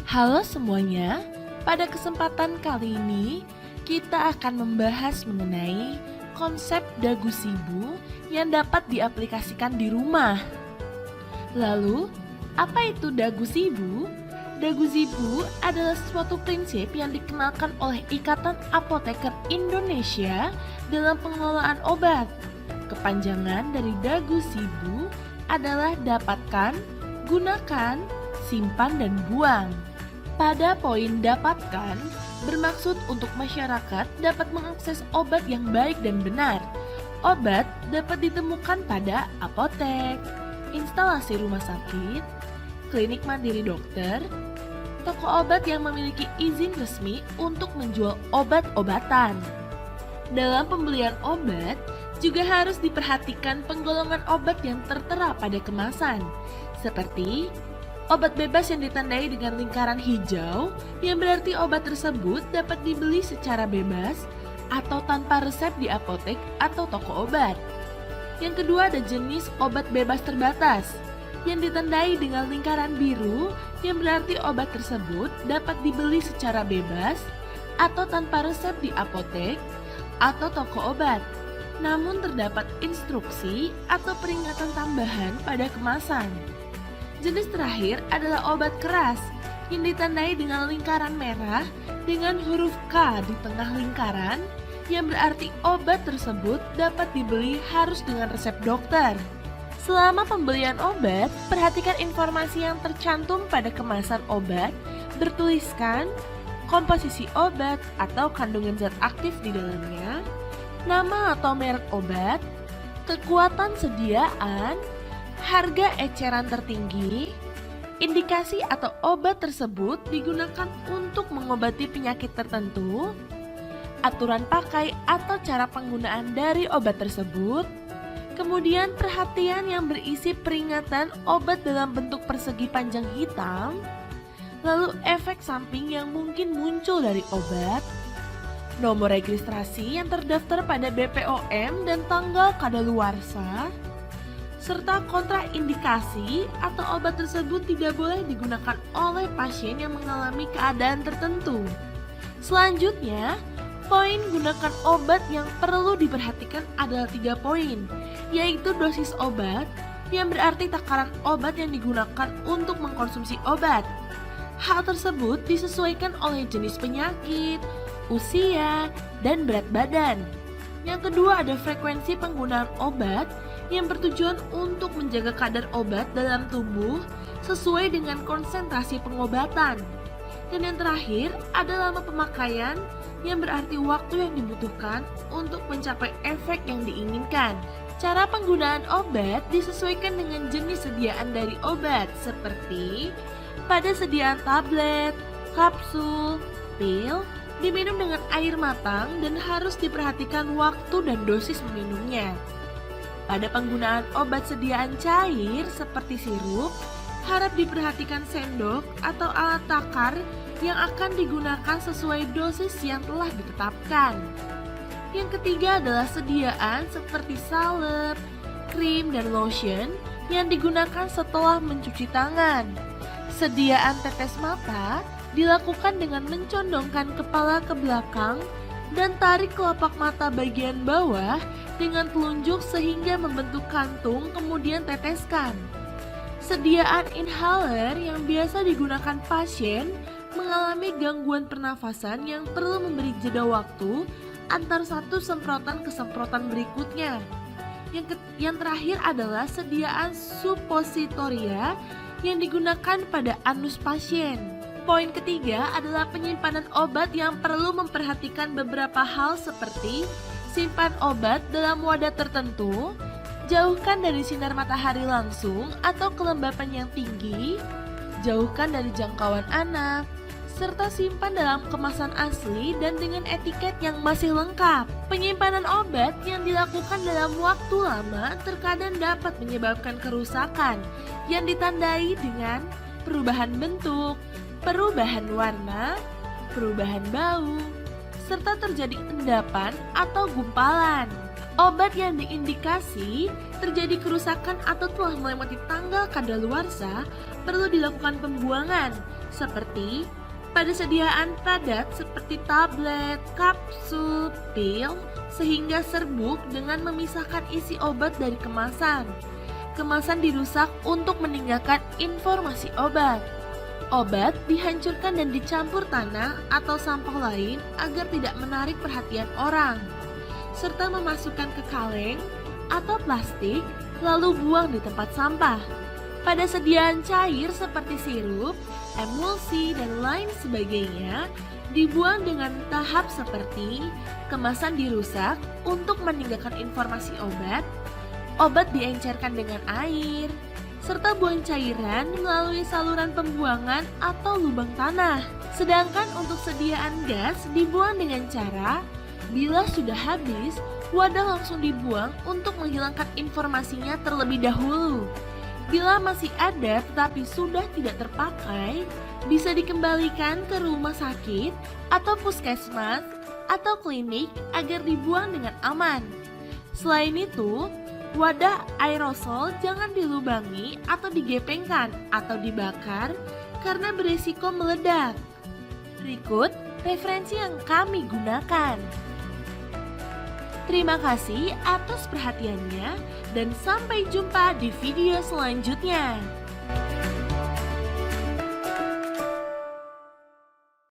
Halo semuanya, pada kesempatan kali ini kita akan membahas mengenai konsep dagu sibu yang dapat diaplikasikan di rumah. Lalu, apa itu dagu sibu? Dagu sibu adalah suatu prinsip yang dikenalkan oleh Ikatan Apoteker Indonesia dalam pengelolaan obat. Kepanjangan dari dagu sibu adalah dapatkan, gunakan, simpan, dan buang. Pada poin dapatkan, bermaksud untuk masyarakat dapat mengakses obat yang baik dan benar. Obat dapat ditemukan pada apotek, instalasi rumah sakit, klinik mandiri dokter, toko obat yang memiliki izin resmi untuk menjual obat-obatan. Dalam pembelian obat, juga harus diperhatikan penggolongan obat yang tertera pada kemasan, seperti obat bebas yang ditandai dengan lingkaran hijau, yang berarti obat tersebut dapat dibeli secara bebas atau tanpa resep di apotek atau toko obat. Yang kedua ada jenis obat bebas terbatas, yang ditandai dengan lingkaran biru, yang berarti obat tersebut dapat dibeli secara bebas atau tanpa resep di apotek atau toko obat. Namun terdapat instruksi atau peringatan tambahan pada kemasan. Jenis terakhir adalah obat keras yang ditandai dengan lingkaran merah dengan huruf K di tengah lingkaran, yang berarti obat tersebut dapat dibeli harus dengan resep dokter. Selama pembelian obat, perhatikan informasi yang tercantum pada kemasan obat bertuliskan komposisi obat atau kandungan zat aktif di dalamnya, nama atau merek obat, kekuatan sediaan, harga eceran tertinggi, indikasi atau obat tersebut digunakan untuk mengobati penyakit tertentu, aturan pakai atau cara penggunaan dari obat tersebut, kemudian perhatian yang berisi peringatan obat dalam bentuk persegi panjang hitam, lalu efek samping yang mungkin muncul dari obat, nomor registrasi yang terdaftar pada BPOM dan tanggal kadaluarsa, serta kontraindikasi atau obat tersebut tidak boleh digunakan oleh pasien yang mengalami keadaan tertentu. Selanjutnya, poin gunakan obat yang perlu diperhatikan adalah 3 poin, yaitu dosis obat, yang berarti takaran obat yang digunakan untuk mengkonsumsi obat. Hal tersebut disesuaikan oleh jenis penyakit, usia, dan berat badan. Yang kedua ada frekuensi penggunaan obat, yang bertujuan untuk menjaga kadar obat dalam tubuh sesuai dengan konsentrasi pengobatan. Dan yang terakhir ada lama pemakaian, yang berarti waktu yang dibutuhkan untuk mencapai efek yang diinginkan. Cara penggunaan obat disesuaikan dengan jenis sediaan dari obat, seperti pada sediaan tablet, kapsul, pil, diminum dengan air matang dan harus diperhatikan waktu dan dosis meminumnya. Pada penggunaan obat sediaan cair seperti sirup, harap diperhatikan sendok atau alat takar yang akan digunakan sesuai dosis yang telah ditetapkan. Yang ketiga adalah sediaan seperti salep, krim, dan lotion yang digunakan setelah mencuci tangan. Sediaan tetes mata dilakukan dengan mencondongkan kepala ke belakang dan tarik kelopak mata bagian bawah dengan telunjuk sehingga membentuk kantung, kemudian teteskan. Sediaan inhaler yang biasa digunakan pasien mengalami gangguan pernafasan yang perlu memberi jeda waktu antar satu semprotan ke semprotan berikutnya. Yang terakhir adalah sediaan suppositoria yang digunakan pada anus pasien. Poin ketiga adalah penyimpanan obat yang perlu memperhatikan beberapa hal seperti simpan obat dalam wadah tertentu, jauhkan dari sinar matahari langsung atau kelembapan yang tinggi, jauhkan dari jangkauan anak, serta simpan dalam kemasan asli dan dengan etiket yang masih lengkap. Penyimpanan obat yang dilakukan dalam waktu lama terkadang dapat menyebabkan kerusakan yang ditandai dengan perubahan bentuk, perubahan warna, perubahan bau, serta terjadi endapan atau gumpalan. Obat yang diindikasi terjadi kerusakan atau telah melewati tanggal kadaluarsa perlu dilakukan pembuangan, seperti pada sediaan padat seperti tablet, kapsul, pil, sehingga serbuk dengan memisahkan isi obat dari kemasan. Kemasan dirusak untuk meninggalkan informasi obat. Obat dihancurkan dan dicampur tanah atau sampah lain agar tidak menarik perhatian orang, serta memasukkan ke kaleng atau plastik lalu buang di tempat sampah. Pada sediaan cair seperti sirup, emulsi, dan lain sebagainya, dibuang dengan tahap seperti kemasan dirusak untuk meninggalkan informasi obat, obat diencerkan dengan air, serta buang cairan melalui saluran pembuangan atau lubang tanah. Sedangkan untuk sediaan gas dibuang dengan cara bila sudah habis, wadah langsung dibuang untuk menghilangkan informasinya terlebih dahulu. Bila masih ada tetapi sudah tidak terpakai, bisa dikembalikan ke rumah sakit atau puskesmas atau klinik agar dibuang dengan aman. Selain itu, wadah aerosol jangan dilubangi atau digepengkan atau dibakar karena berisiko meledak. Berikut referensi yang kami gunakan. Terima kasih atas perhatiannya dan sampai jumpa di video selanjutnya.